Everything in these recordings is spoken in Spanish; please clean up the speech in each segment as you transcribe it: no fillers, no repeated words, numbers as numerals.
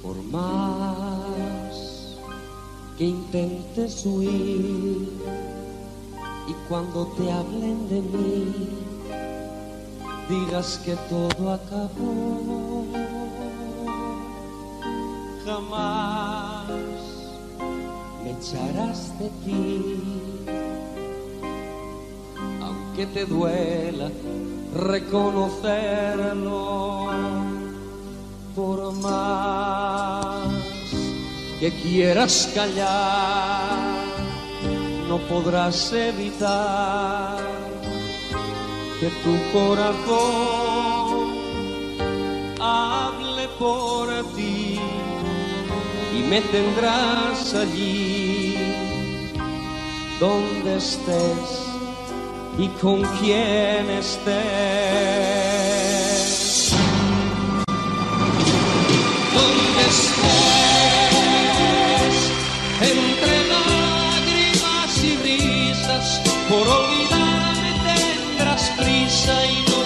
Por más que intentes huir y cuando te hablen de mí digas que todo acabó, jamás me echarás de ti, aunque te duela reconocerlo. Por más que quieras callar, no podrás evitar que tu corazón hable por ti y me tendrás allí donde estés y con quien estés. Donde estés, entre lágrimas y risas, por olvidarme tendrás prisa y no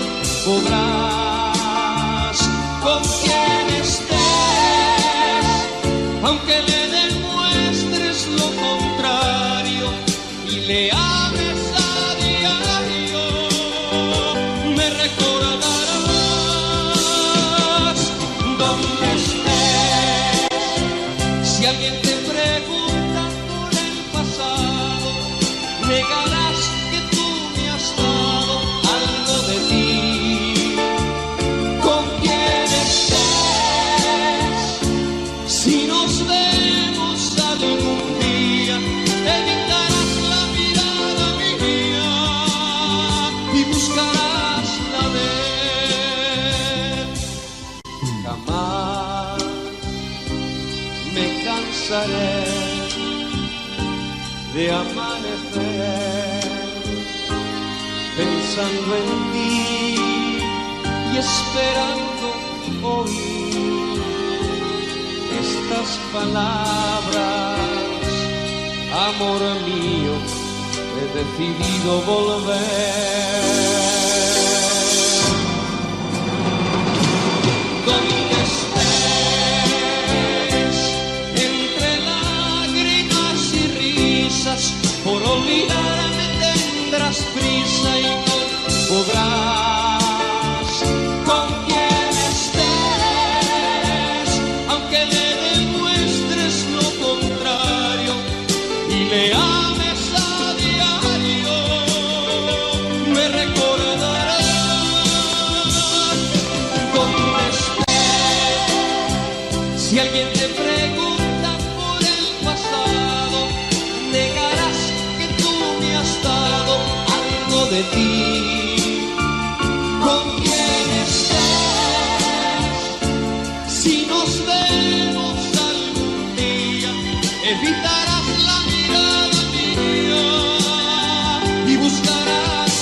podrás. Con quien estés, aunque le demuestres lo contrario y le ames a diario, me recordarás. Donde estés, si alguien te pregunta por el pasado, negarás que tú me has dado algo de ti. Con quien estés, si nos vemos algún día, evitarás la mirada mía y buscarás la de él. Jamás me cansaré de amanecer pensando en ti y esperando oír estas palabras. Amor mío, he decidido volver. Donde estés, entre lágrimas y risas, por olvidarme tendrás prisa y no podrás. Con quien estés, aunque le demuestres lo contrario y le ames a diario, me recordarás. Donde estés, si alguien te pregunta por el pasado, negarás que tú me has dado algo de ti. Con quien estés, si nos vemos algún día, evitarás la mirada mía y buscarás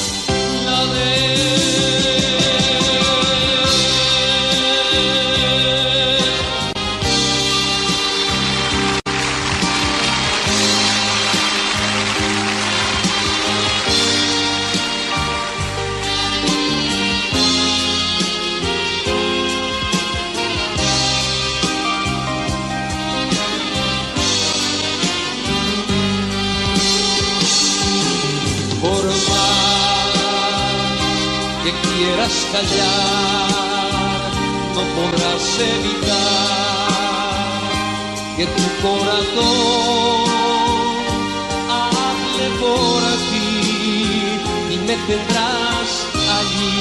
la de quieras callar, no podrás evitar que tu corazón hable por ti y me tendrás allí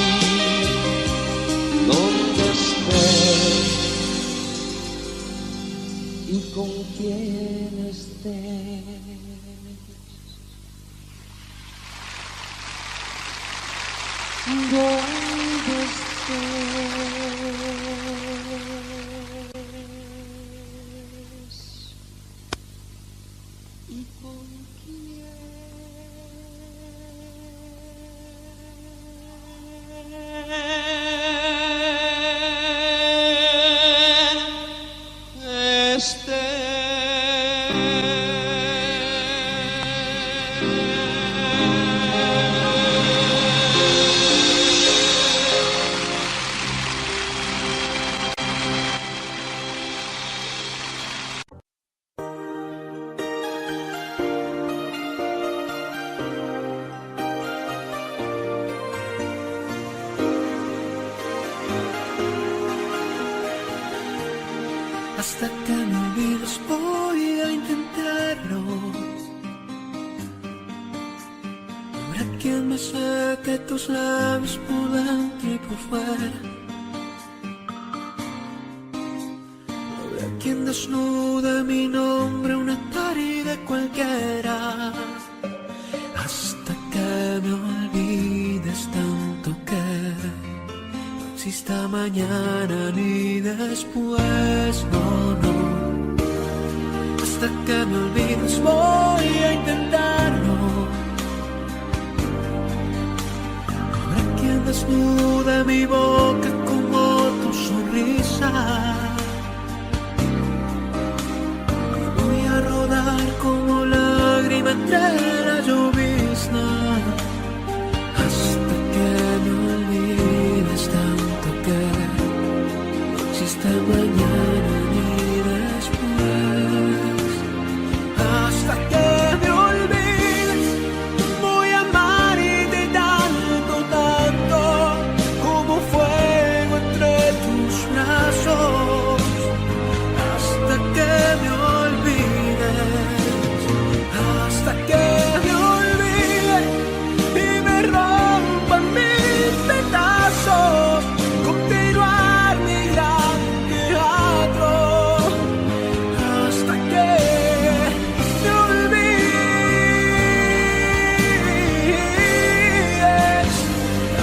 donde estés y con quien estés. Donde estés y con quién estés. Hasta que me olvides voy a intentarlo. Habrá quien me saque tus labios por dentro y por fuera. Habrá quien desnude mi nombre una tarde cualquiera. Hasta que me olvides tanto que no exista mañana ni después, no, no. Hasta que me olvides voy a intentarlo. Habrá quien desnude mi boca como tu sonrisa. Y voy a rodar como lágrima entre la llovizna. Hasta que me olvides tanto que no existe mañana ni después. Hasta que me olvides voy a amarte tanto, tanto como fuego entre tus brazos. Hasta que me olvides, hasta que me olvides y me rompan mil pedazos. Continuar mi gran teatro hasta que me olvides,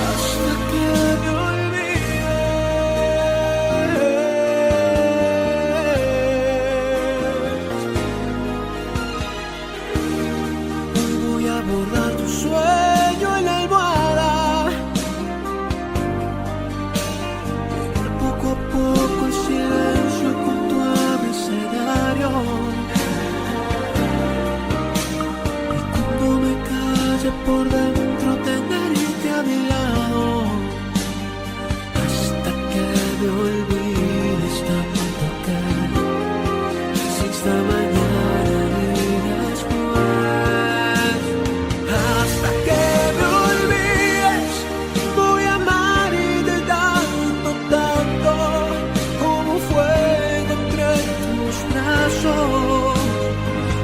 hasta que me olvides. Voy a borrar tu sueño en la almohada, llenar poco a poco el silencio con tu abecedario. Y cuando me calle por dentro tenerte a mi lado, hasta que me olvides tanto que no exista mañana ni después. Hasta que me olvides voy a amarte tanto, tanto como fuego entre tus brazos.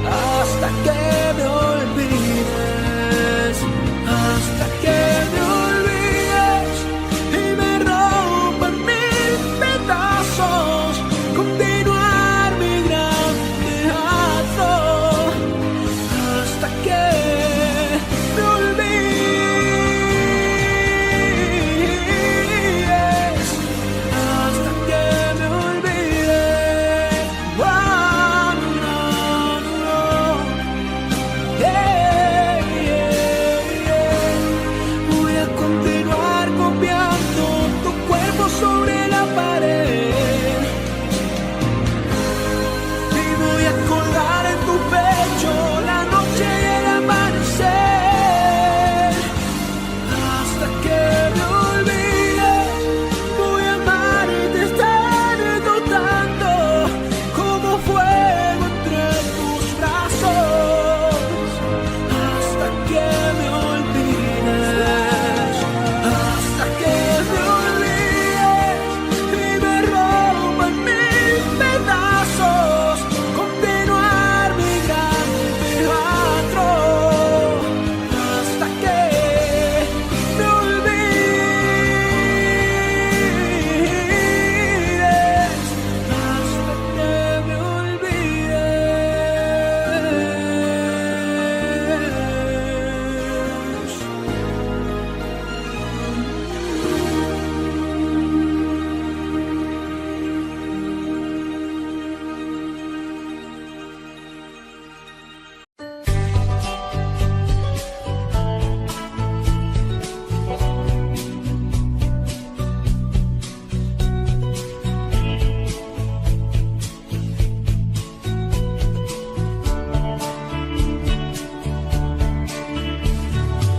Hasta que me olvides, hasta que me olvides y me rompan mil pedazos. Continuar mi gran teatro hasta que me olvides, hasta que me olvides. Oh, no, no. Yeah, yeah, yeah. Voy a continuar copiando tu cuerpo sobre la pared y voy a colgar en tu pecho la noche y el amanecer. Hasta que me olvides voy a amarte tanto, tanto como fuego entre tus brazos. Hasta que me olvides, hasta que me olvides y me rompan mil pedazos. Continuar mi gran teatro hasta que me olvides, hasta que me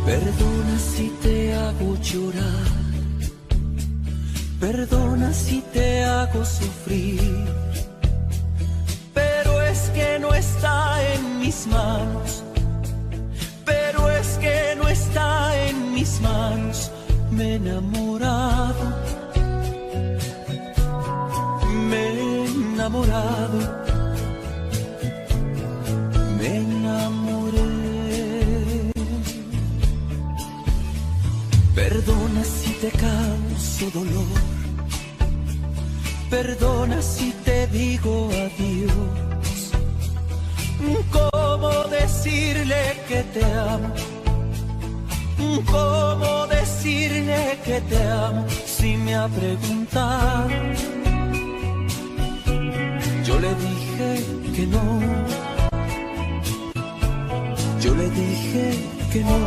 Perdona si te hago llorar, perdona si te hago sufrir, pero es que no está en mis manos, pero es que no está en mis manos. Me he enamorado, me he enamorado. enamorado, me enamoré. Perdona si te causo dolor, perdona si te digo adiós. ¿Cómo decirle que te amo? ¿Cómo decirle que te amo si me ha preguntado? Yo le dije que no, yo le dije que no.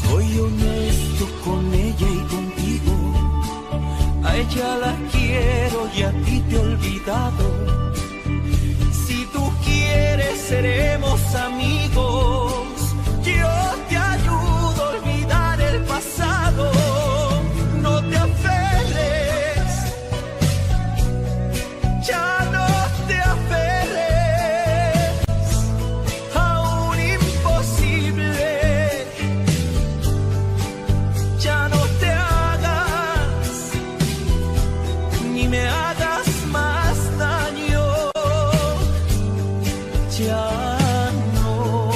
Soy honesto con ella y contigo, a ella la quiero y a ti te he olvidado. Si tú quieres seremos amigos, yo te ayudo a olvidar el pasado. No te aferres, ya no te aferres a un imposible. Ya no te hagas, ni me hagas más daño. Ya no,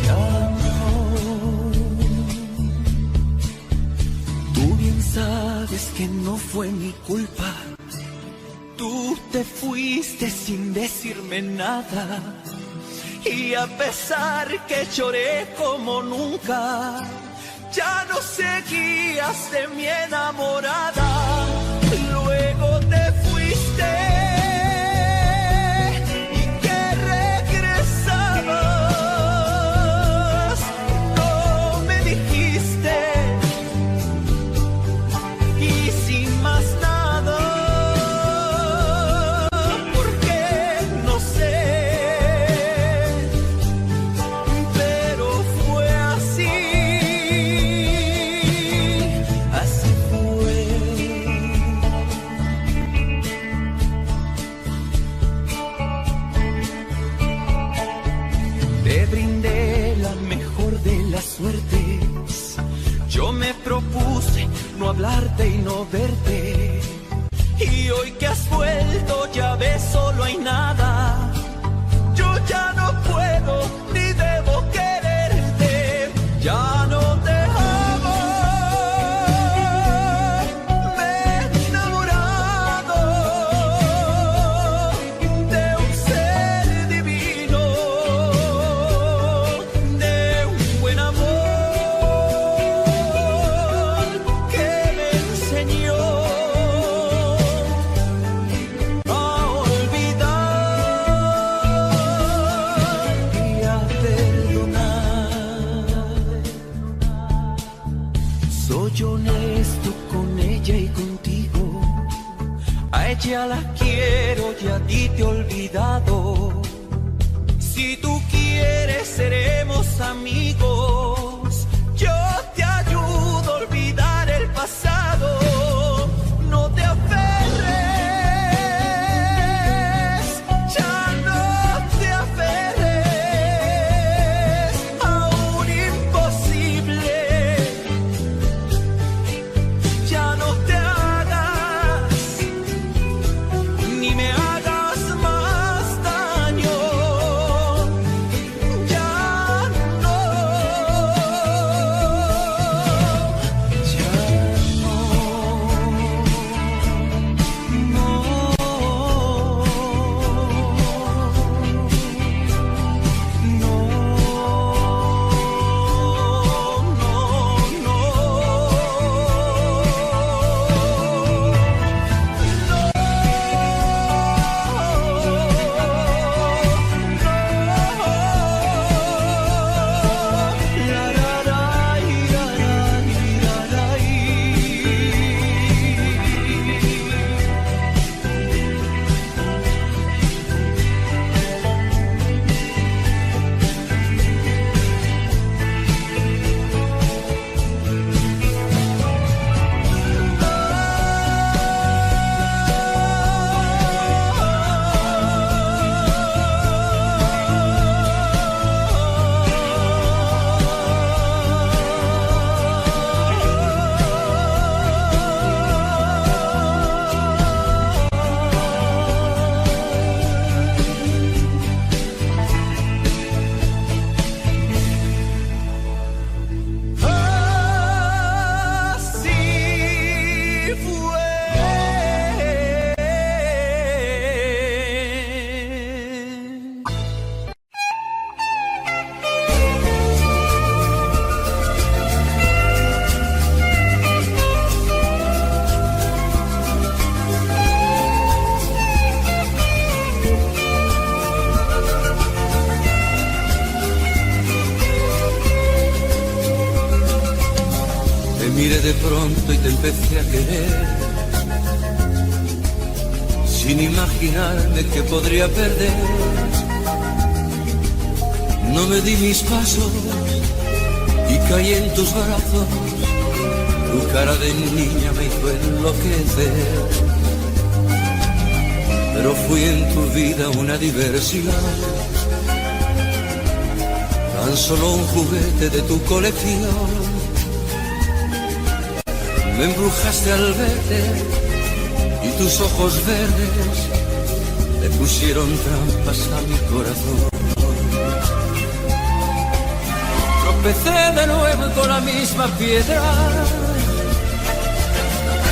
ya no. Tú bien sabes que no fue mi culpa. Tú te fuiste sin decirme nada. Y a pesar que lloré como nunca, ya no seguías de mi enamorada. Luego te fuiste y que regresabas. No me dijiste y sin más nada, porque no sé. Suertes. Yo me propuse no hablarte y no verte, y hoy que has vuelto ya ves, solo hay nada. Yo ya no puedo ni debo quererte, ya no te amo. Me he enamorado de un ser divino, honesto con ella y contigo, a ella la quiero y a ti te he olvidado. Si tú quieres seremos amigos, yo te ayudo a olvidar el pasado. No te aferres, ya no te aferres a un imposible. Ya no te hagas, ni me hagas más daño. Ya no. miré de pronto y te empecé a querer, sin imaginarme que podría perder. No me di mis pasos y caí en tus brazos. Tu cara de niña me hizo enloquecer. Pero fui en tu vida una diversión, tan solo un juguete de tu colección. Me embrujaste al verte y tus ojos verdes le pusieron trampas a mi corazón. Tropecé de nuevo con la misma piedra.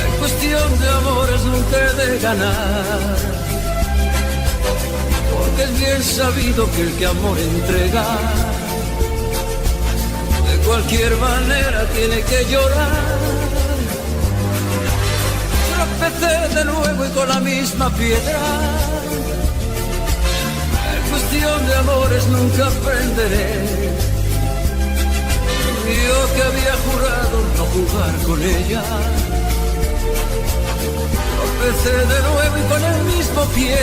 En cuestión de amores nunca he de ganar, porque es bien sabido que el que amor entrega, de cualquier manera tiene que llorar. Tropecé de nuevo y con la misma piedra. En cuestión de amores nunca aprenderé. Yo que había jurado no jugar con ella. Tropecé de nuevo y con el mismo pie.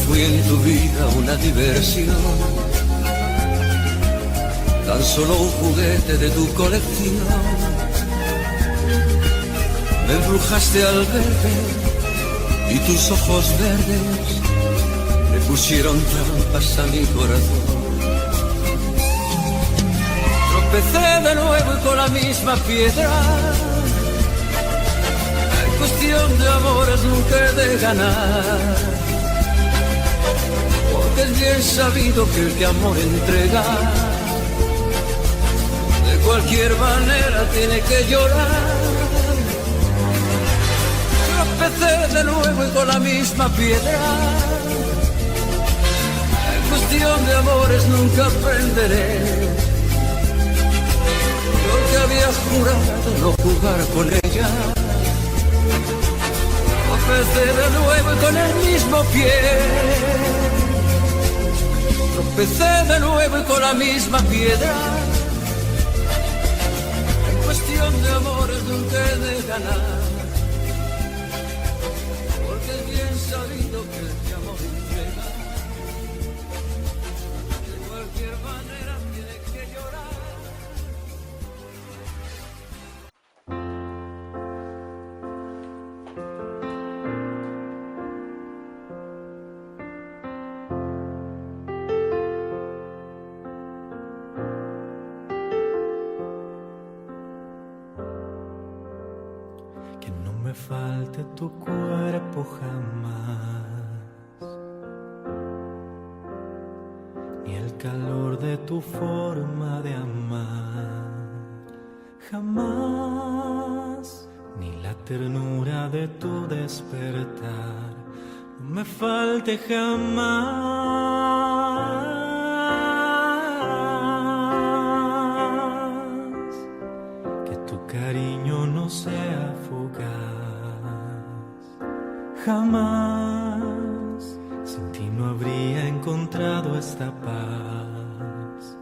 Fui en tu vida una diversión, tan solo un juguete de tu colección. Me embrujaste al verte y tus ojos verdes le pusieron trampas a mi corazón. Tropecé de nuevo y con la misma piedra. En cuestión de amores nunca he de ganar, porque es bien sabido que el que amor entrega, de cualquier manera tiene que llorar. Tropecé de nuevo y con la misma piedra. En cuestión de amores nunca aprenderé. Yo que había jurado no jugar con ella. Tropecé de nuevo y con el mismo pie. Tropecé de nuevo y con la misma piedra. En cuestión de amores nunca he de ganar, porque es bien sabido que el que amor entrega, de cualquier manera tiene que llorar. Me falte tu cuerpo jamás, ni el calor de tu forma de amar, jamás, ni la ternura de tu despertar, no me falte jamás, que tu cariño no sea fugaz. Jamás sin ti no habría encontrado esta paz.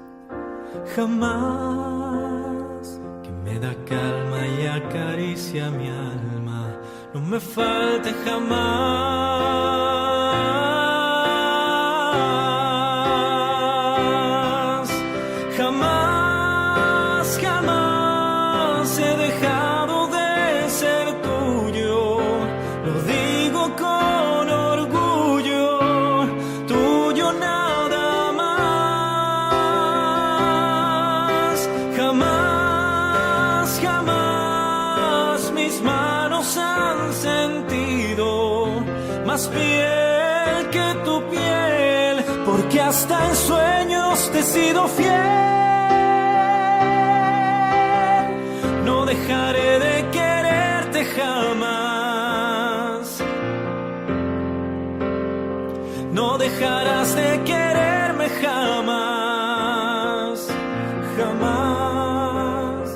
Jamás que me da calma y acaricia mi alma. No me falte jamás. Jamás, jamás he dejado de ser tuyo. Lo digo con orgullo, tuyo nada más. Jamás, jamás mis manos han sentido más piel que tu piel, porque hasta en sueños te he sido fiel. No dejaré de quererte jamás. no dejarás de quererme jamás, jamás.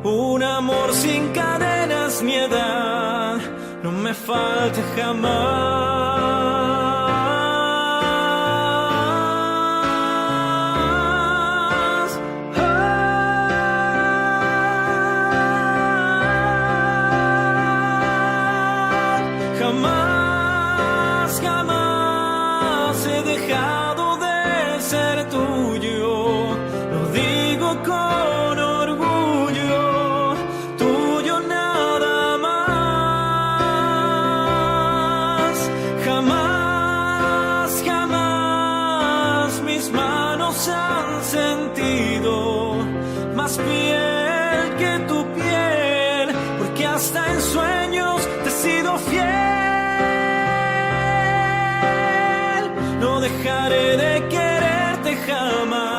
Un amor sin cadenas, mi edad, no me falte jamás. Jamás, jamás he dejado de ser tuyo, lo digo con orgullo, tuyo nada más. Jamás, jamás mis manos han sentido más piel que tu piel, porque hasta en sueños te he sido fiel. No dejaré de quererte jamás.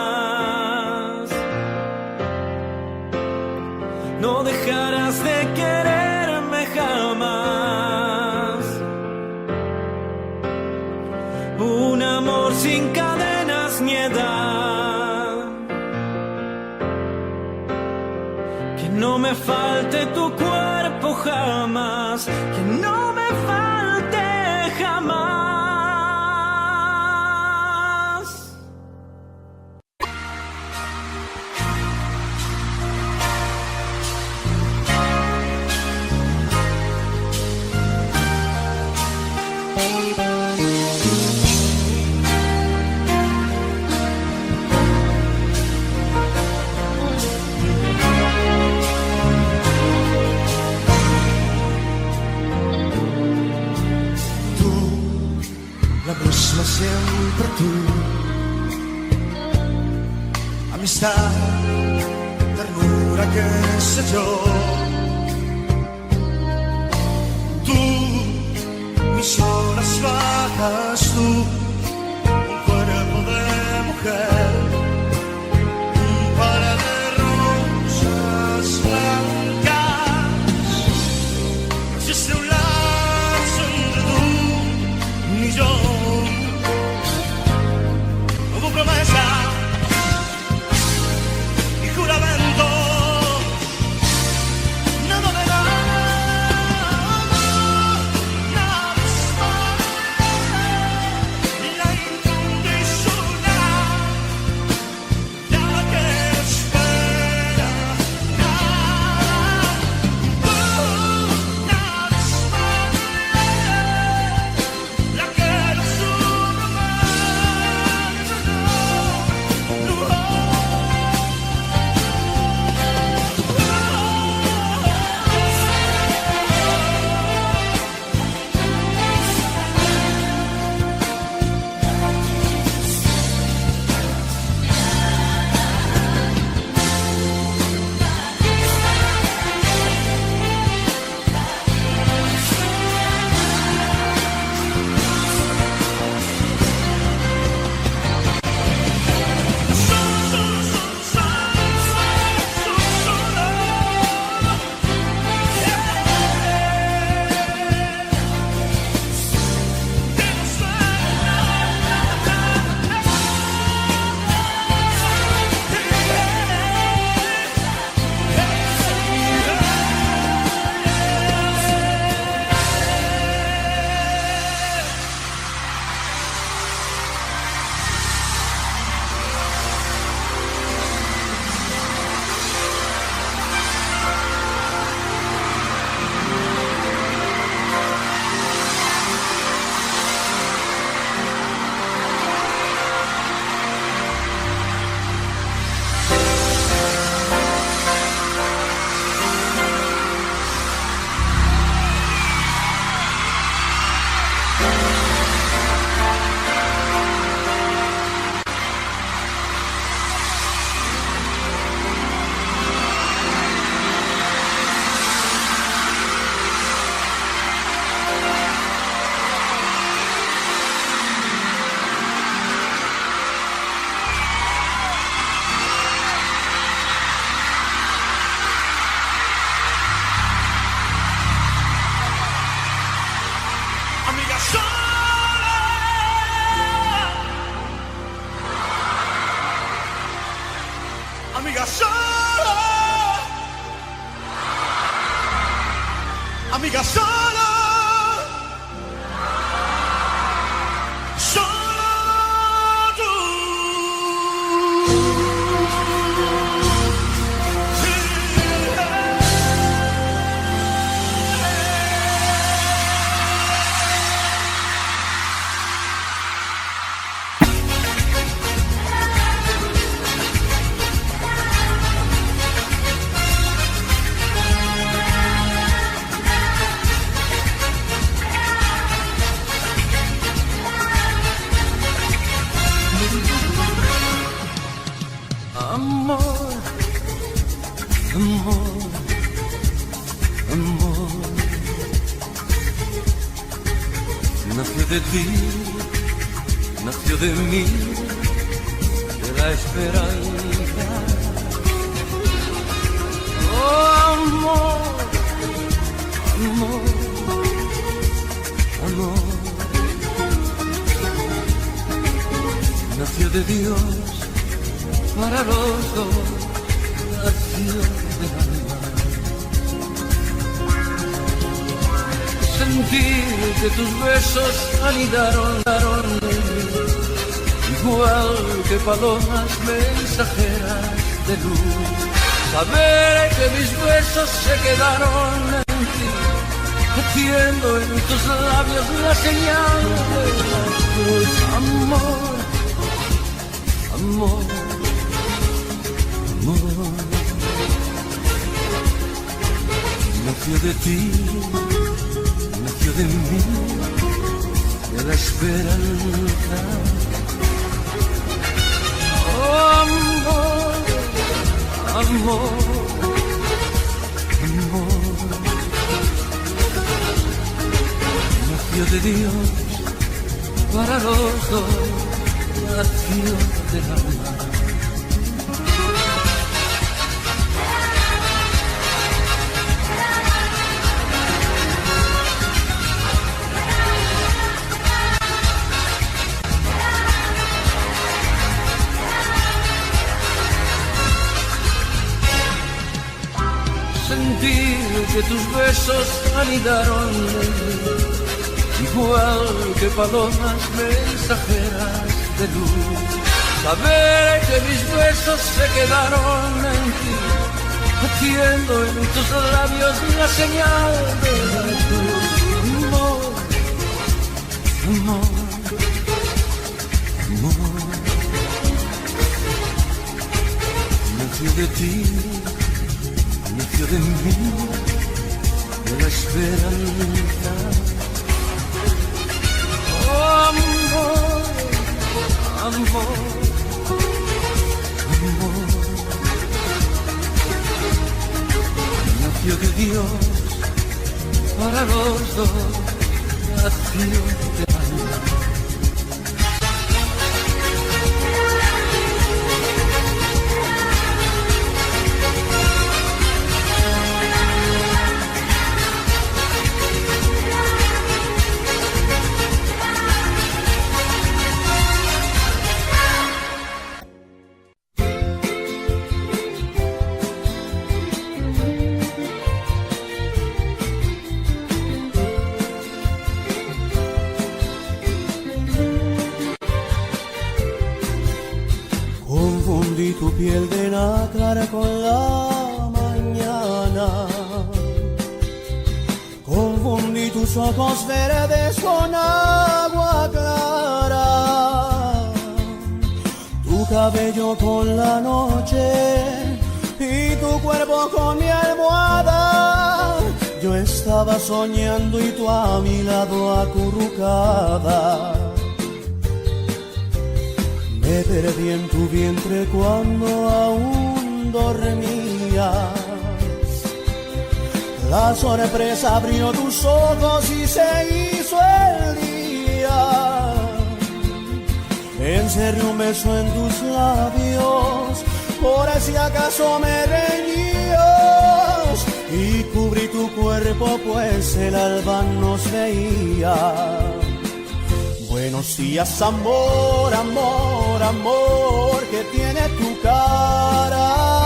No dejarás de quererme jamás. Un amor sin cadenas, mi edad. Que no me falte tu cuerpo jamás. Que no me falte jamás. Siempre tú, amistad, ternura, qué sé yo. Tú, mis horas bajas, tú, un cuerpo de mujer, un par de rosas blancas. No existe un lazo entre tú ni yo. Promesa y juramento, nada de nada, nada amiga solo, amiga solo, solo tú. Amor, amor, amor, nació de ti, nació de mí, de la esperanza. Oh, amor, amor, amor, nació de Dios para los dos, nació del alma. Sentir que tus besos anidaron en mí, igual que palomas mensajeras de luz. Saber que mis besos se quedaron en ti, haciendo en tus labios la señal de la cruz. Amor, amor, amor, nació de ti, nació de mí, de la esperanza. Oh, amor, amor, amor, nació de Dios para los dos, nació del alma. Sentir que tus besos anidaron en mí, igual que palomas mensajeras de luz. Saber que mis besos se quedaron en ti, haciendo en tus labios la señal de la cruz. Amor, amor, amor, nació de ti, nació de mí, de la esperanza. Oh, amor, amor, amor, nació de Dios para los dos, nació de alma. Confundí tu piel de nácar con la mañana, confundí tus ojos verdes con agua clara, tu cabello con la noche y tu cuerpo con mi almohada. Yo estaba soñando y tú a mi lado acurrucada. Me perdí en tu vientre cuando aún dormías. La sorpresa abrió tus ojos y se hizo el día. Encerré un beso en tus labios, por si acaso me reñías, y cubrí tu cuerpo pues el alba nos veía. Buenos días, amor, amor, amor, que tiene tu cara.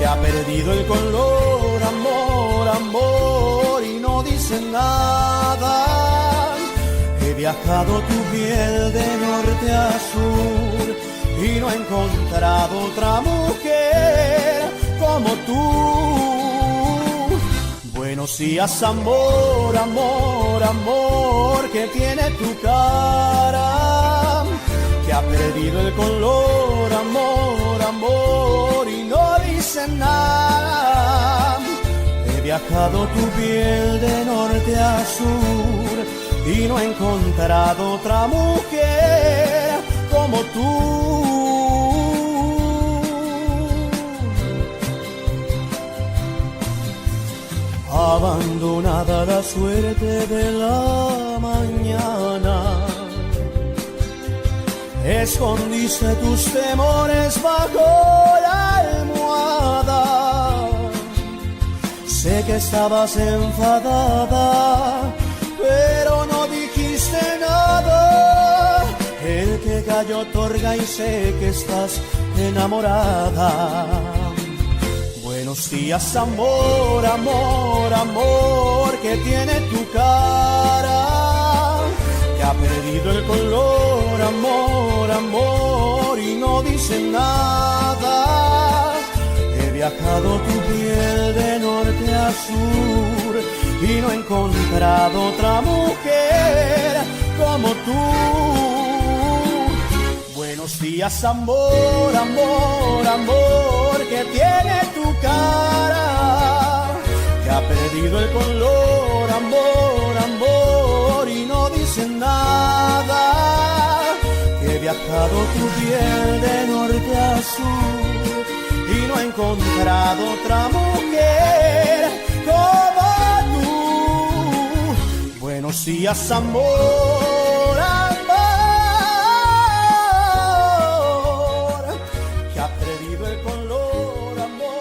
ha perdido el color, amor, amor, y no dice nada. He viajado tu piel de norte a sur y no he encontrado otra mujer como tú. Buenos días, amor, amor, amor, que tiene tu cara, que ha perdido el color, amor, amor, y no dice nada. He viajado tu piel de norte a sur y no he encontrado otra mujer como tú. Abandonada la suerte de la mañana, escondiste tus temores bajo la almohada. Sé que estabas enfadada, pero no dijiste nada. El que cayó otorga y sé que estás enamorada. Buenos días, amor, amor, amor, que tiene tu cara, que ha perdido el color, amor, amor, y no dice nada. He viajado tu piel de norte a sur y no he encontrado otra mujer como tú. Buenos días, amor, amor, amor, que tiene tu cara, que ha perdido el color, amor, amor, y no dice nada. Que he viajado tu piel de norte a sur y no he encontrado otra mujer como tú. Buenos días, amor, amor, que ha perdido el color, amor,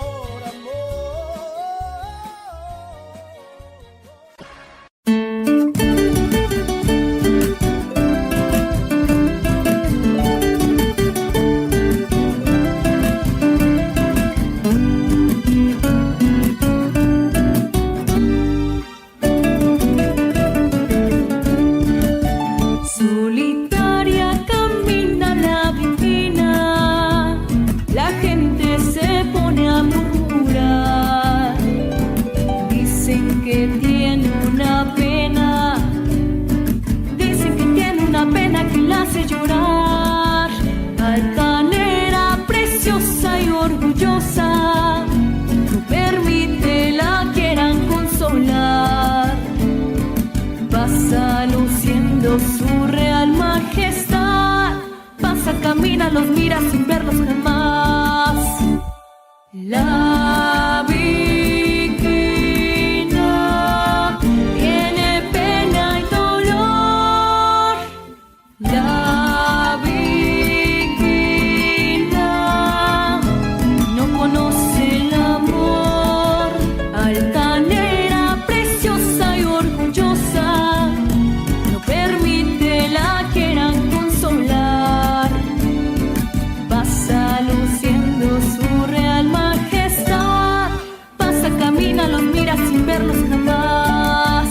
su real majestad. Pasa, camina, los mira sin verlos jamás. La víctima tiene pena y dolor. La víctima no conoce el amor. Altanera, preciosa y orgullosa, no permite la quieran consolar. Pasa luciendo su real majestad. Pasa, camina, los mira sin verlos jamás.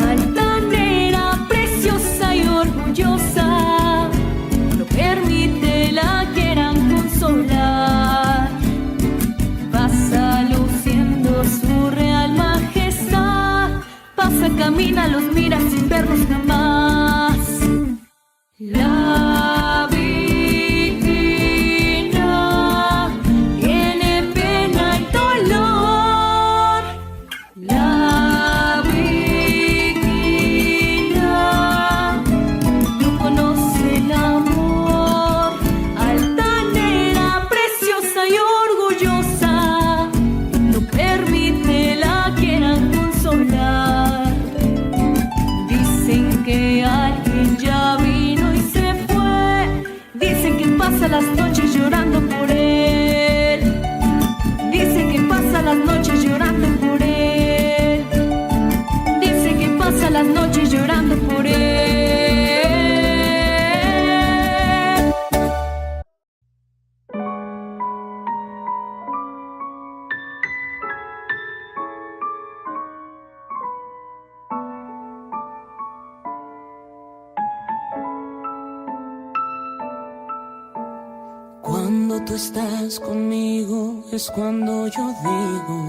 Altanera, preciosa y orgullosa, no permite la quieran consolar. Pasa luciendo su real majestad. Pasa, camina, los mira sin verlos jamás. La víctima tiene pena y dolor. La víctima no conoce el amor. Altanera, preciosa y orgullosa, no permite la quieran consolar. noche llorando por él. Cuando tú estás conmigo es cuando yo digo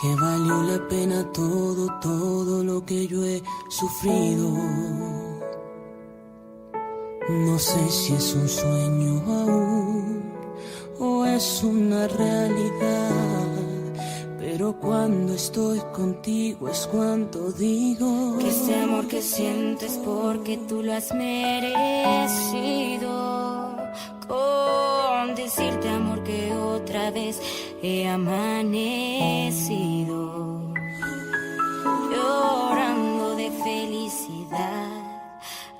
que valió la pena todo lo que yo he sufrido. No sé si es un sueño aún o es una realidad, pero cuando estoy contigo es cuando digo que ese amor que sientes porque tú lo has merecido. Con decirte, amor, que otra vez he amanecido llorando de felicidad.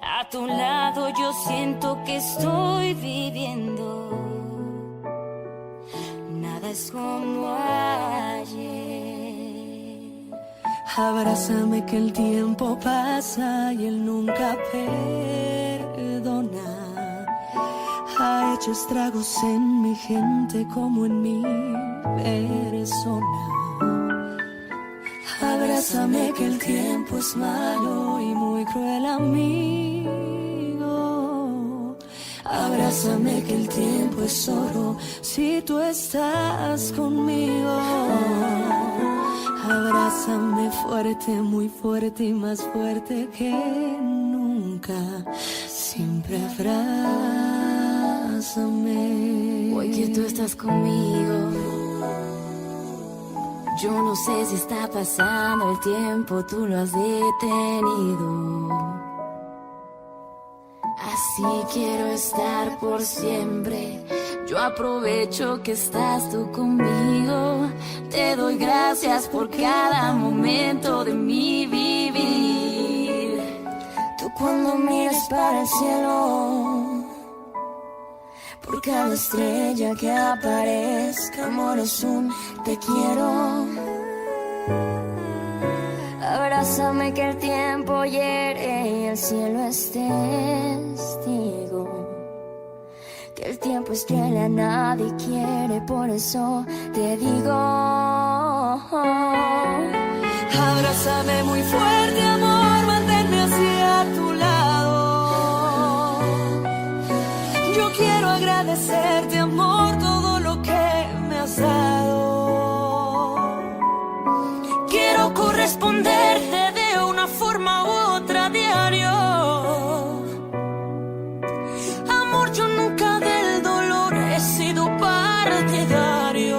A tu lado yo siento que estoy viviendo. Nada es como ayer. abrázame que el tiempo pasa y él nunca perdona. Ha hecho estragos en mi gente como en mi persona. Abrázame que el tiempo es malo y muy cruel amigo. Abrázame que el tiempo es oro si tú estás conmigo. Abrázame fuerte, muy fuerte y más fuerte que nunca. Siempre abrázame. Hoy que tú estás conmigo, yo no sé si está pasando el tiempo, tú lo has detenido. Así quiero estar por siempre. Yo aprovecho que estás tú conmigo. Te doy gracias por cada momento de mi vivir. Tú cuando miras para el cielo, por cada estrella que aparezca, amor, es un te quiero. Abrázame que el tiempo hiere y el cielo es testigo. Que el tiempo es cruel, a nadie quiere, por eso te digo. Abrázame muy fuerte, amor, manténme hacia tu lado. Yo quiero agradecerte, amor, todo lo que me has dado. Quiero corresponderte de una forma u otra a diario. Amor, yo nunca del dolor he sido partidario.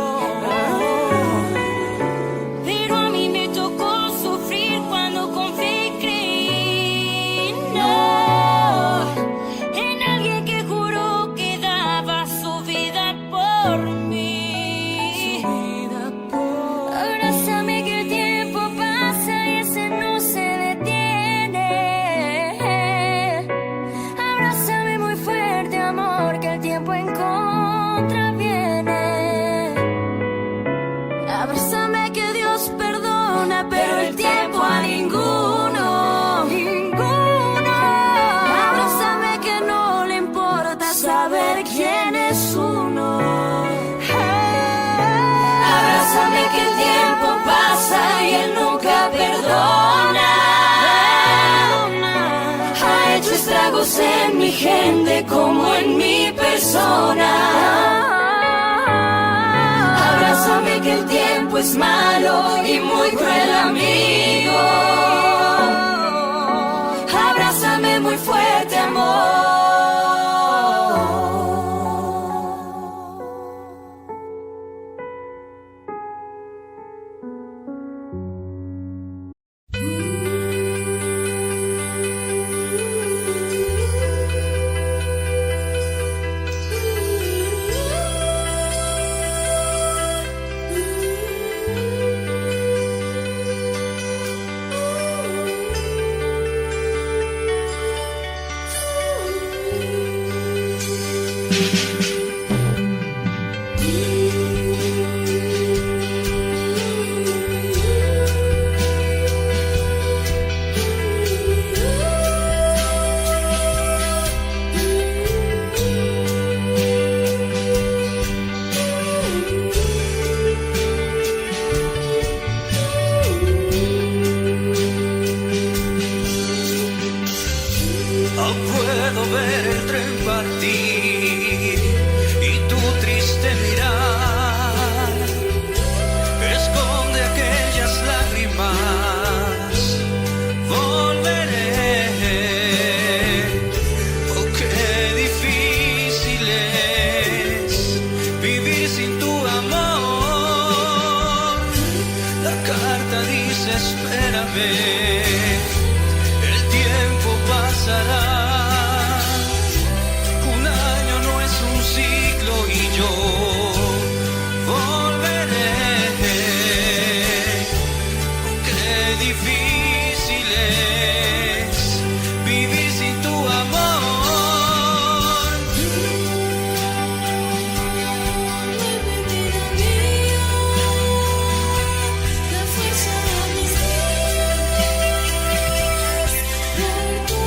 Pero a mí me tocó sufrir cuando confié y creí, no, en alguien que juró que daba su vida por mí. Abrázame que el tiempo pasa y ese no se detiene. Abrázame muy fuerte, amor, que el tiempo en contra viene. Abrázame que Dios perdona, pero el tiempo a ninguno. Ninguno. Abrázame que no le importa saber quién es uno. Abrázame que el tiempo pasa y él nunca perdona. Ha hecho estragos en mi gente como en mi persona. Abrázame que el tiempo es malo y muy cruel amigo. Abrázame muy fuerte, amor. ver el tren partir y tu triste mirar esconde aquellas lágrimas. Volveré, oh qué difícil es vivir sin tu amor. La carta dice espérame, el tiempo pasará. Un año no es un siglo y yo volveré. Oh, qué difícil es vivir sin tu amor. La fuerza de mis días, por tu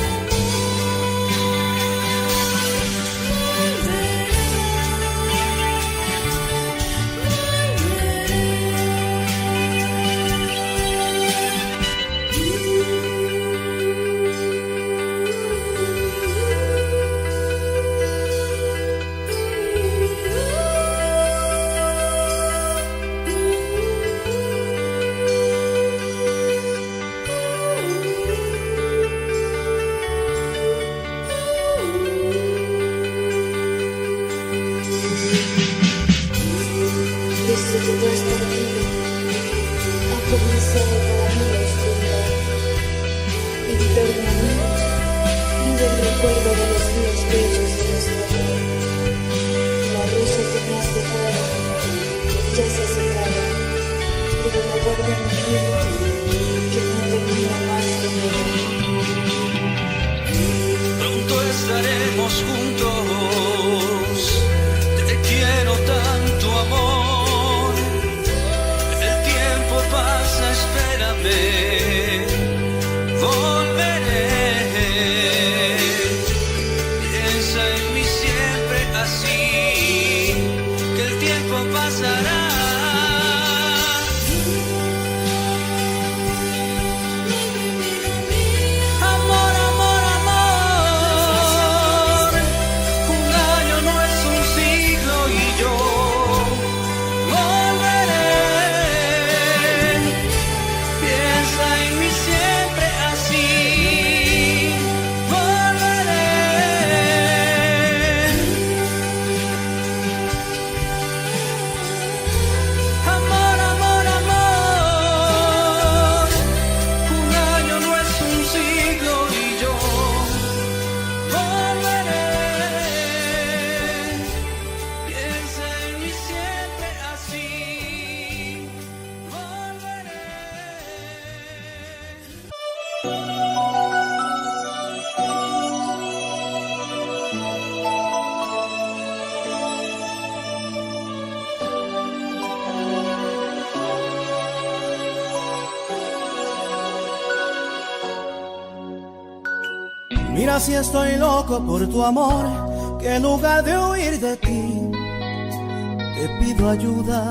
desde que tú has partido, ha comenzado para mí la oscuridad. En torno a mí vive el recuerdo de los días bellos de nuestro amor. La rosa que me has dejado ya se ha secado, pero la guardo en mi vida que no termina más de morir. Pronto estaremos juntos, te quiero tanto amor. El tiempo pasa, espérame, volveré. Piensa en mí siempre así, que el tiempo pasará. Amor, amor, amor. Un año no es un siglo y yo volveré. Piensa en mí siempre así, volveré. Amor, amor, amor. Un año no es un siglo y yo volveré. Piensa en mí siempre así, volveré. Mira si estoy loco por tu amor, que en lugar de huir de ti, te pido ayuda.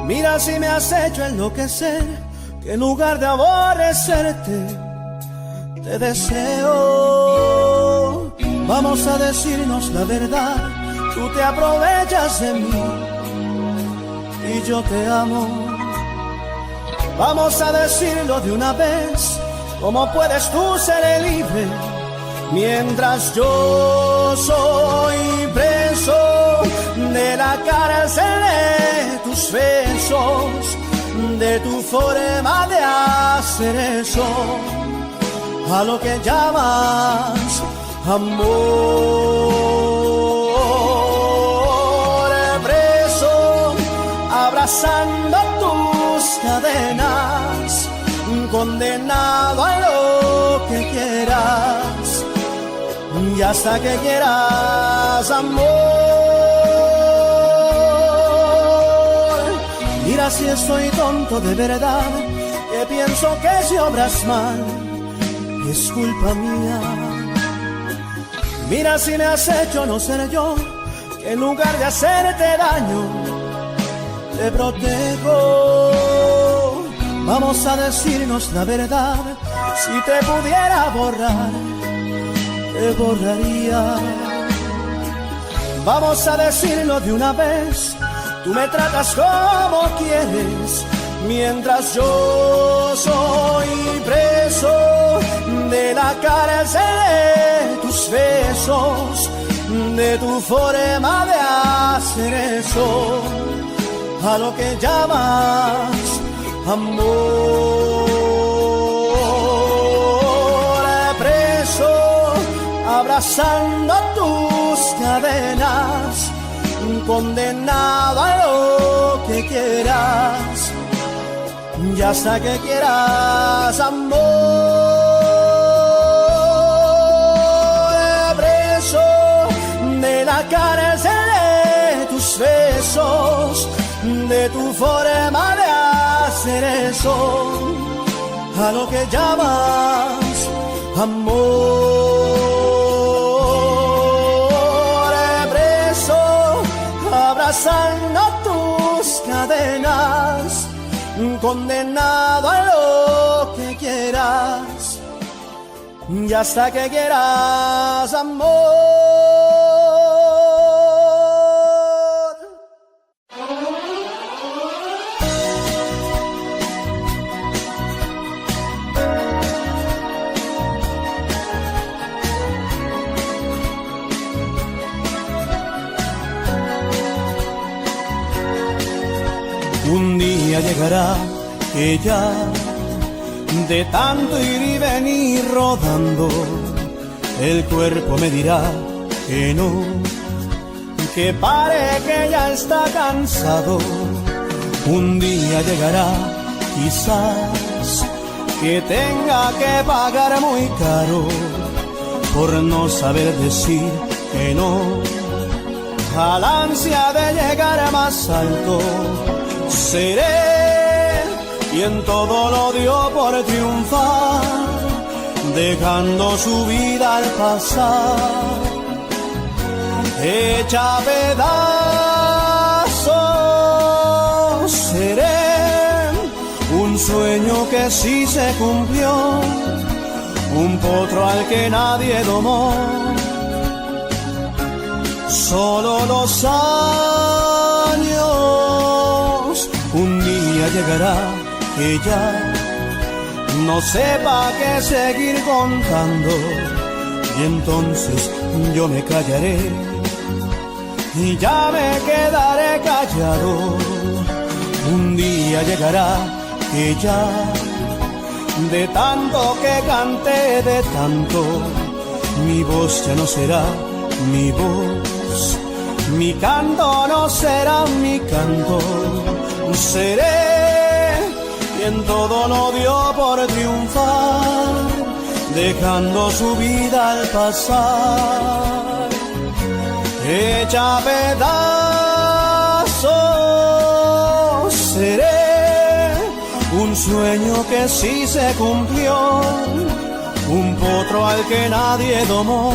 Mira si me has hecho enloquecer, que en lugar de aborrecerte, te deseo. Vamos a decirnos la verdad, tú te aprovechas de mí y yo te amo. Vamos a decirlo de una vez, ¿cómo puedes tú ser libre mientras yo soy preso de la cárcel de tus besos, de tu forma de hacer eso, a lo que llamas amor? Preso, abrazando tus cadenas, condenado a lo que quieras y hasta que quieras, amor. Mira si estoy tonto de verdad, que pienso que si obras mal es culpa mía. Mira si me has hecho no ser yo, que en lugar de hacerte daño te protejo. Vamos a decirnos la verdad, si te pudiera borrar borraría. Vamos a decirlo de una vez, tú me tratas como quieres, mientras yo soy preso de la cárcel de tus besos, de tu forma de hacer eso, a lo que llamas amor. Preso, abrazando tus cadenas, condenado a lo que quieras, y hasta que quieras amor. Preso de la cárcel de tus besos, de tu forma de hacer eso, a lo que llamas amor. Preso, abrazando tus cadenas, condenado a lo que quieras, y hasta que quieras amor. Un día llegará que ya de tanto ir y venir rodando, el cuerpo me dirá que no, que pare, que ya está cansado. Un día llegará, quizás, que tenga que pagar muy caro por no saber decir que no a la ansia de llegar más alto. Seré quien todo lo dio por triunfar, dejando su vida al pasar, hecha pedazos. Seré un sueño que sí se cumplió, un potro al que nadie domó. Solo los años, un día llegará que ya no sepa qué seguir contando, y entonces yo me callaré y ya me quedaré callado. Un día llegará que ya de tanto que canté, de tanto, mi voz ya no será mi voz, mi canto no será mi canto. Seré quien todo lo dio por triunfar, dejando su vida al pasar, hecha pedazos. Seré un sueño que sí se cumplió, un potro al que nadie domó.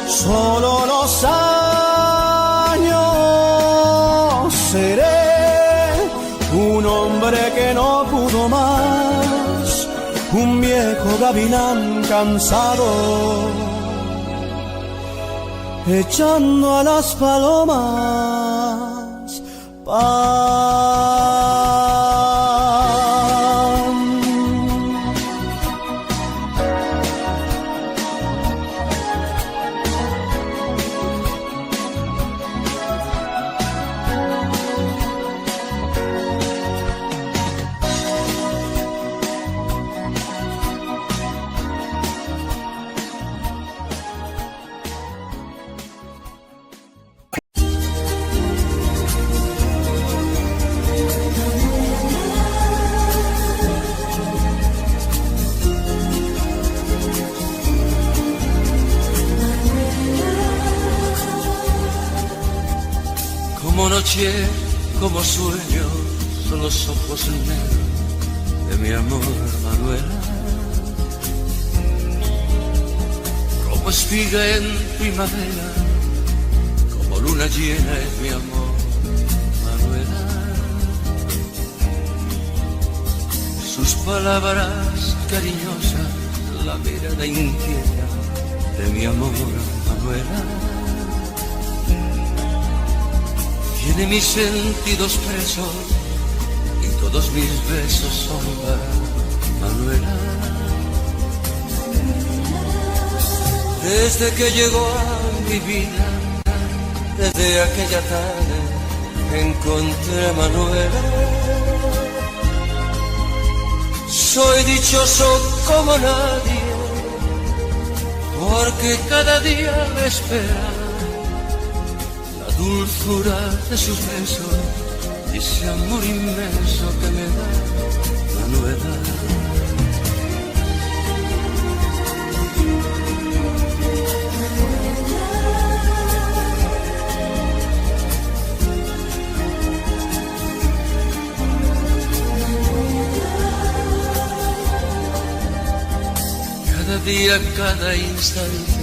Solo los años, seré un hombre que no pudo más, un viejo gavilán cansado, echando a las palomas pan. Como noche, como sueño, son los ojos negros de mi amor, Manuela. Como espiga en primavera, como luna llena es mi amor, Manuela. Sus palabras cariñosas, la mirada inquieta de mi amor, Manuela. Tiene mis sentidos presos y todos mis besos son para Manuela. Desde que llegó a mi vida, desde aquella tarde, encontré a Manuela. Soy dichoso como nadie, porque cada día me espera la dulzura de sus besos y ese amor inmenso que me da Manuela. Cada día, cada instante,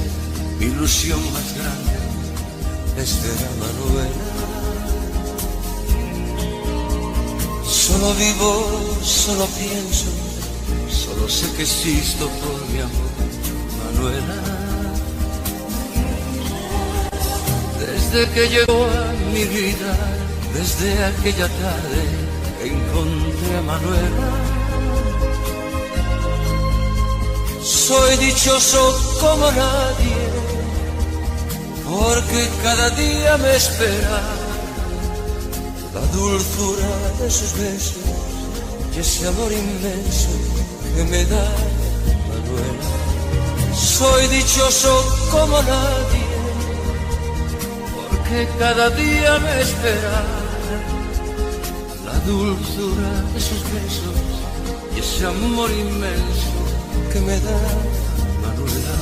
mi ilusión más grande es ver a Manuela. Solo vivo, solo pienso, solo sé que existo por mi amor, Manuela. Desde que llegó a mi vida, desde aquella tarde que encontré a Manuela. Soy dichoso como nadie, porque cada día me espera la dulzura de sus besos y ese amor inmenso que me da Manuela. Soy dichoso como nadie, porque cada día me espera la dulzura de sus besos y ese amor inmenso que me da Manuela.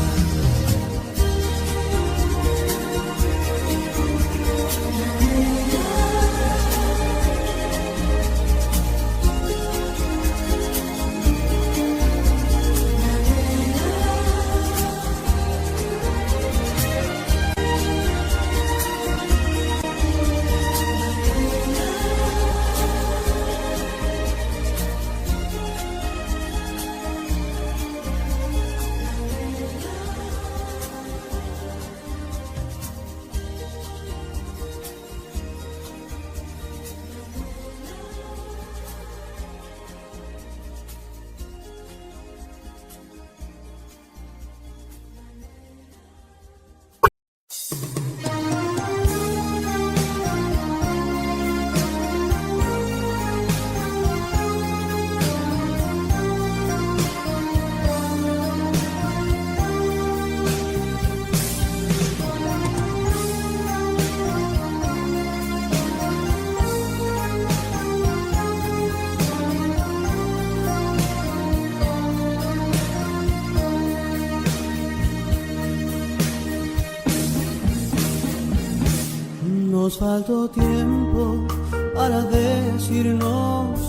Nos faltó tiempo para decirnos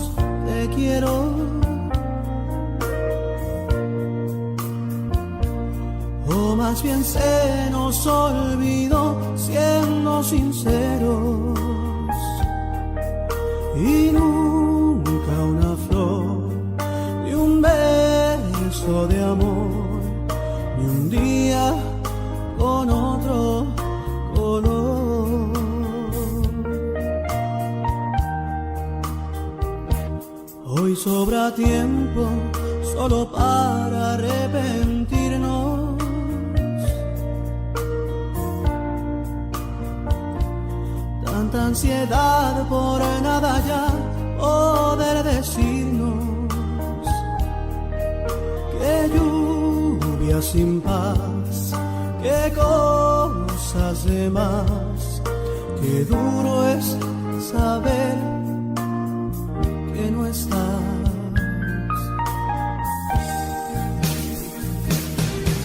te quiero. O más bien se nos olvidó siendo sinceros. Y nunca una flor, ni un beso de amor, ni un día con otro color. Hoy sobra tiempo solo para arrepentirnos. Tanta ansiedad por nada ya poder decirnos. Qué lluvia sin paz, qué cosas de más. Qué duro es saber que no estás.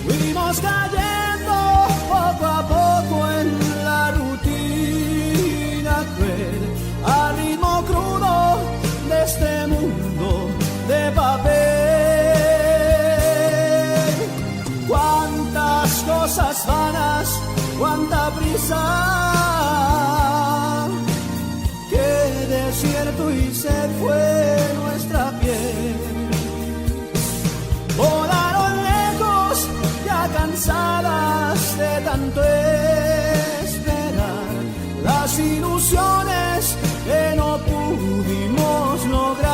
Fuimos cayendo poco a poco en la rutina cruel, al ritmo crudo de este mundo de papel. Cuántas cosas vanas, cuánta prisa. Qué desierto y sed fue nuestra piel. Volaron lejos las ilusiones que no pudimos lograr.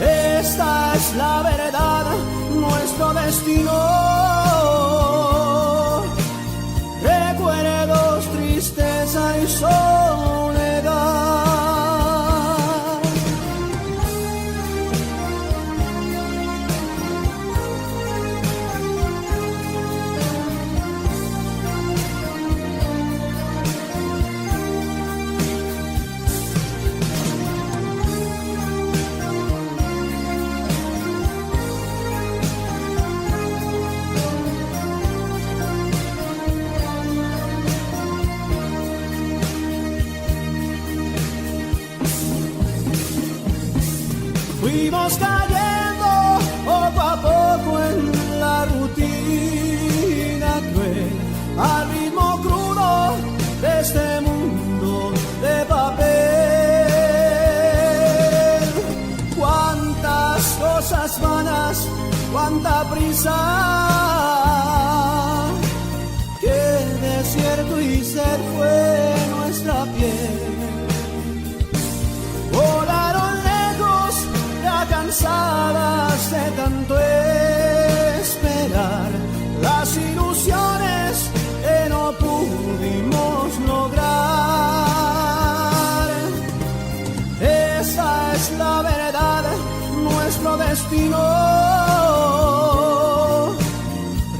Esta es la verdad, nuestro destino. Recuerdos, tristeza y soledad. Fuimos cayendo poco a poco en la rutina cruel, al ritmo crudo de este mundo de papel. Cuántas cosas vanas, cuánta prisa, qué desierto y sed fue nuestra piel. Volaron cansadas de tanto esperar, las ilusiones que no pudimos lograr. Esa es la verdad, nuestro destino.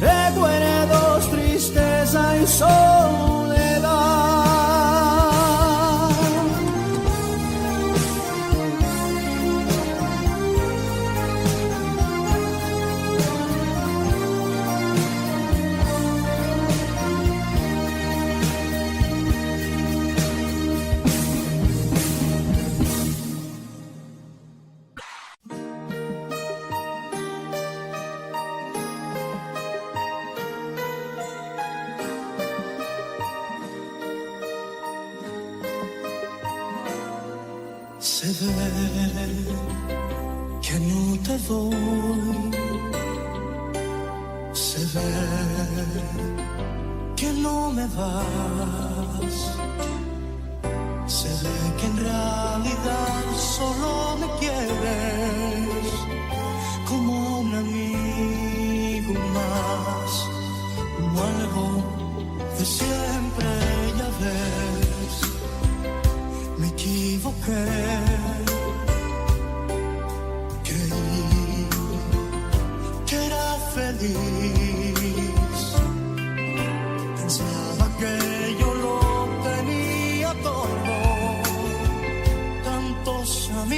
Recuerdos, tristeza y soledad. Se ve que no te doy, se ve que no me das, se ve que en realidad solo me quieres como un amigo más, como algo de siempre, ya ves, me equivoqué. Feliz. Pensaba que yo lo tenía todo, tantos amigos.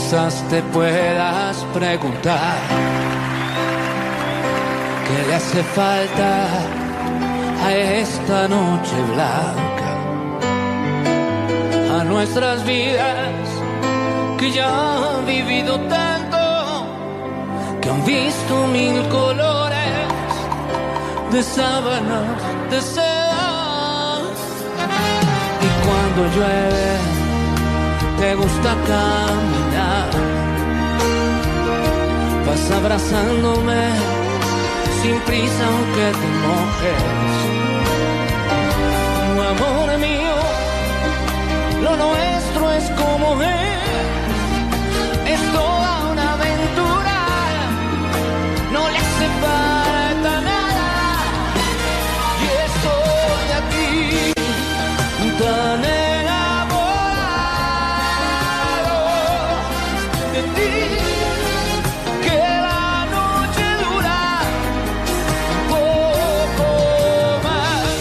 Quizás te puedas preguntar qué le hace falta a esta noche blanca, a nuestras vidas que ya han vivido tanto, que han visto mil colores de sábanas, de seda. Y cuando llueve te gusta caminar, vas abrazándome sin prisa aunque te mojes. Amor mío, lo nuestro es como es toda una aventura, no le hace falta nada, y estoy aquí tan enamorado de ti, que la noche dura un poco más,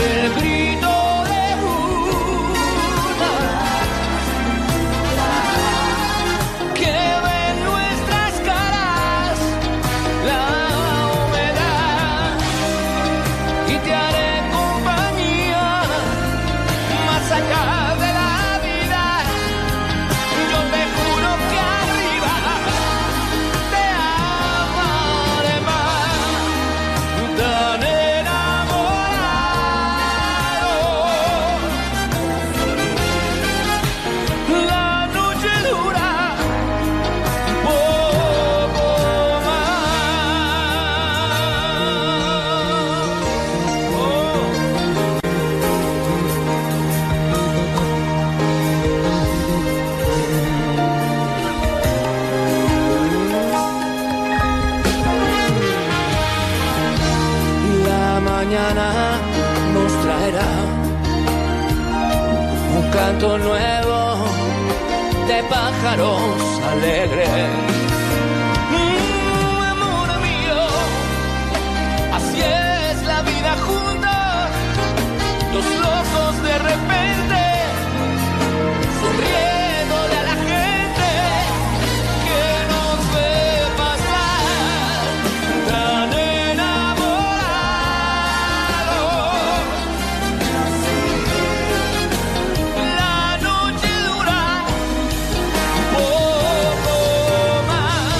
el grito de una que ve en nuestras caras la humedad, y te haré compañía más allá de la vida. Yo te juro que arriba te amaré más, tan enamorado. La noche dura un poco La mañana nos traerá un canto nuevo de pájaros alegres. Amor mío, así es la vida juntos, dos locos de repente, sonriéndole a la gente que nos ve pasar, tan enamorados. La noche dura un poco más,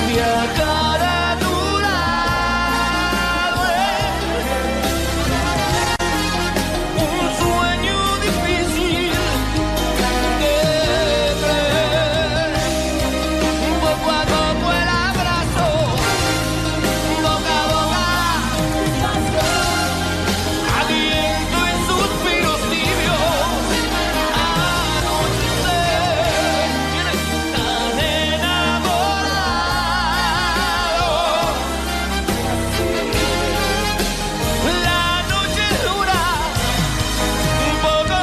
viajar a tu lado es un sueño difícil de creer. Poco a poco el abrazo, boca a boca, aliento y suspiros tibios, anochecer, tan enamorado. La noche dura un poco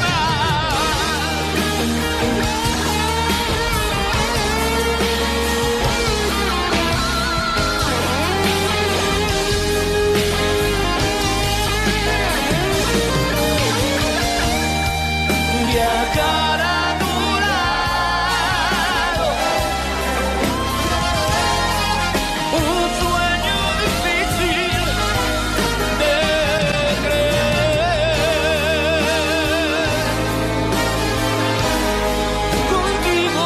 más. Viajar a tu lado, un sueño difícil de creer. Contigo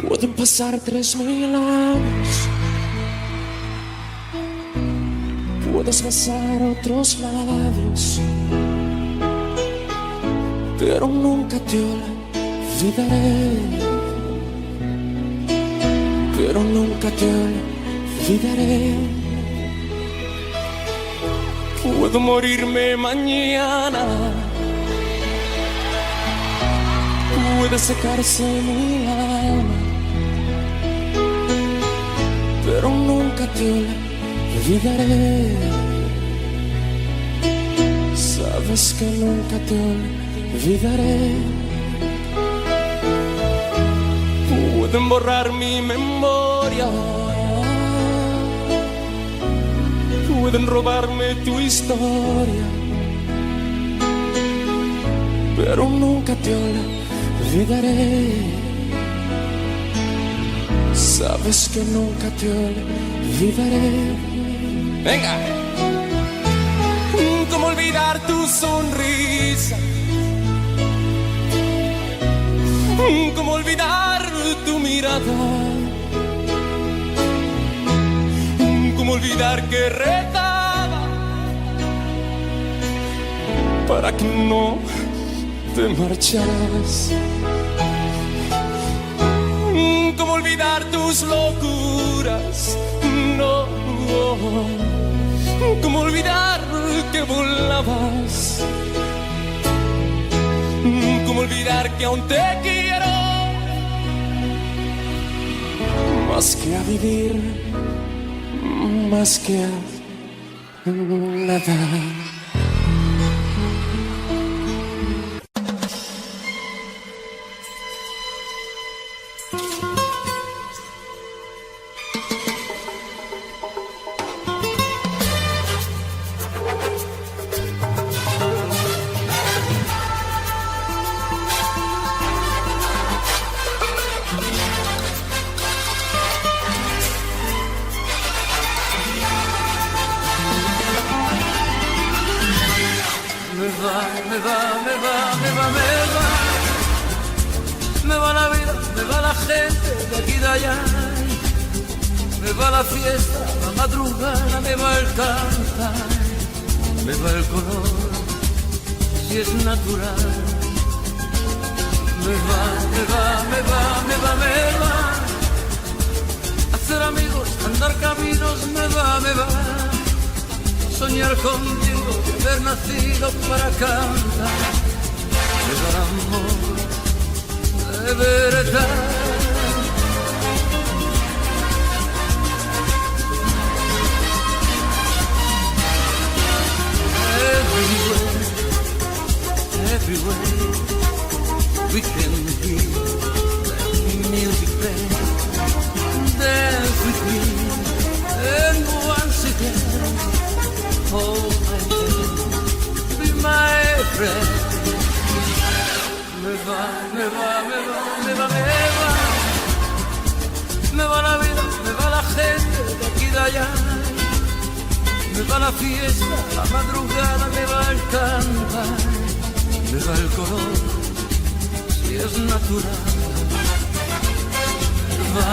Pueden pasar 3000 años, puedes besar otros labios, pero nunca te olvidaré, pero nunca te olvidaré. Puedo morirme mañana, puede secarse mi alma, pero nunca te olvidaré. Sabes que nunca te olvidaré. Pueden borrar mi memoria, pueden robarme tu historia, pero nunca te olvidaré. Sabes que nunca te olvidaré. Venga. ¿Cómo olvidar tu sonrisa? ¿Cómo olvidar tu mirada? ¿Cómo olvidar que rezaba para que no te marcharas? ¿Cómo olvidar tus locuras? No. ¿Cómo olvidar que volabas? ¿Cómo olvidar que aún te quiero? Más que a vivir, más que a nada. Me va la vida, me va la gente de aquí y de allá. Me va la fiesta, la madrugada, me va el cantar, me va el color, si es natural. Me va. Hacer amigos, andar caminos, me va. Soñar contigo, haber nacido para cantar. Me va el amor de verdad. Everywhere we can hear the music play. Dance with me, and once again, hold my hand, be my friend. Me va la vida, me va la gente de aquí y de allá. Me va la fiesta, la madrugada, me va el cantar, me va el color, si es natural. Me va.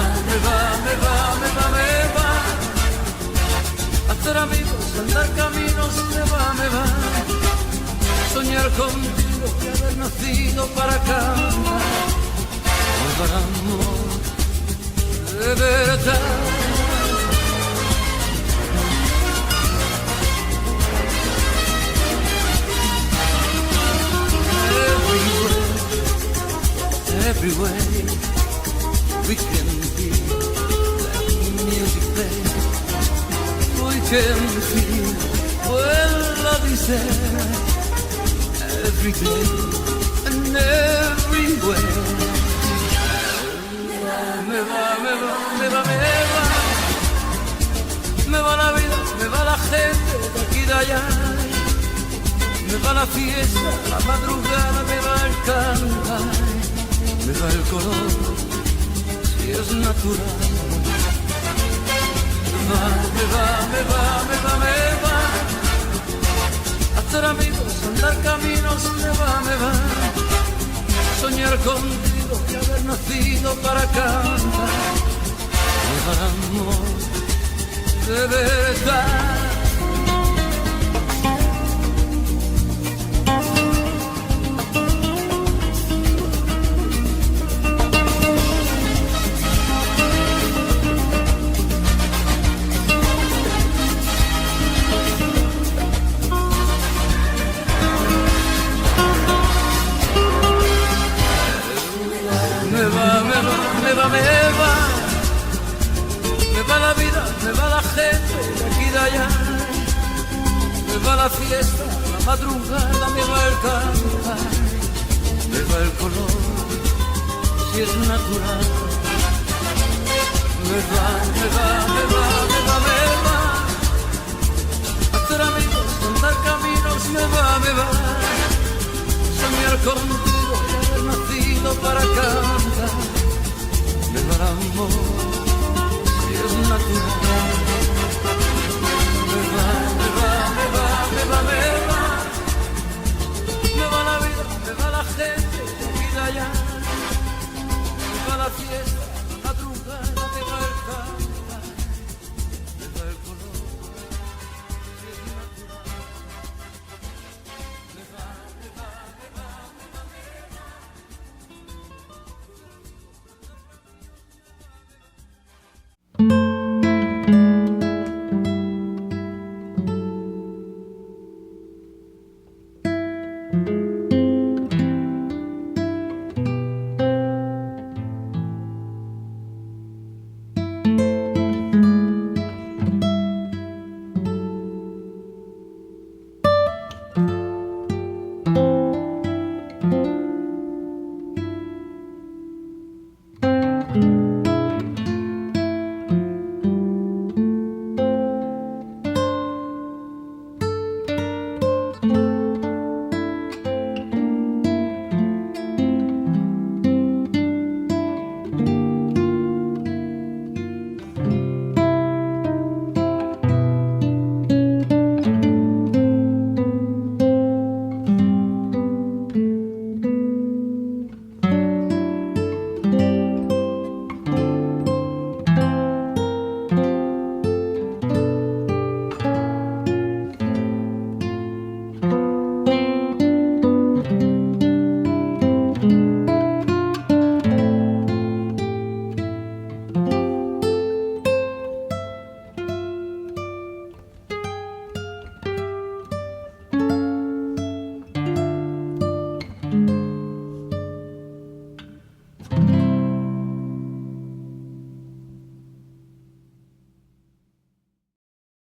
Hacer amigos, andar caminos, me va. Soñar contigo y haber nacido para cantar. Me va el amor de verdad. Everywhere we can hear that music play. We can feel when love is there. Every day and everywhere. Me va la vida, me va la gente de aquí y de allá. Me va la fiesta, la madrugada, me va el cantar, me va el color, si es natural. Me va. Hacer amigos, andar caminos, me va. Soñar contigo y haber nacido para cantar. Me va el amor de verdad. Me va la vida, me va la gente de aquí de allá, me va la fiesta, la madrugada, me va el cantar, me va el color, si es natural. Me va, me va, me va, me va, me va. Hacer amigos, andar caminos, me va, me va. Soñar contigo y haber nacido para cantar. Me va el amor, si es natural. Me va, me va, me va, me va, me va. Me va la vida, me va la gente, de vida allá. Me va la fiesta, la madrugada, me va el canto.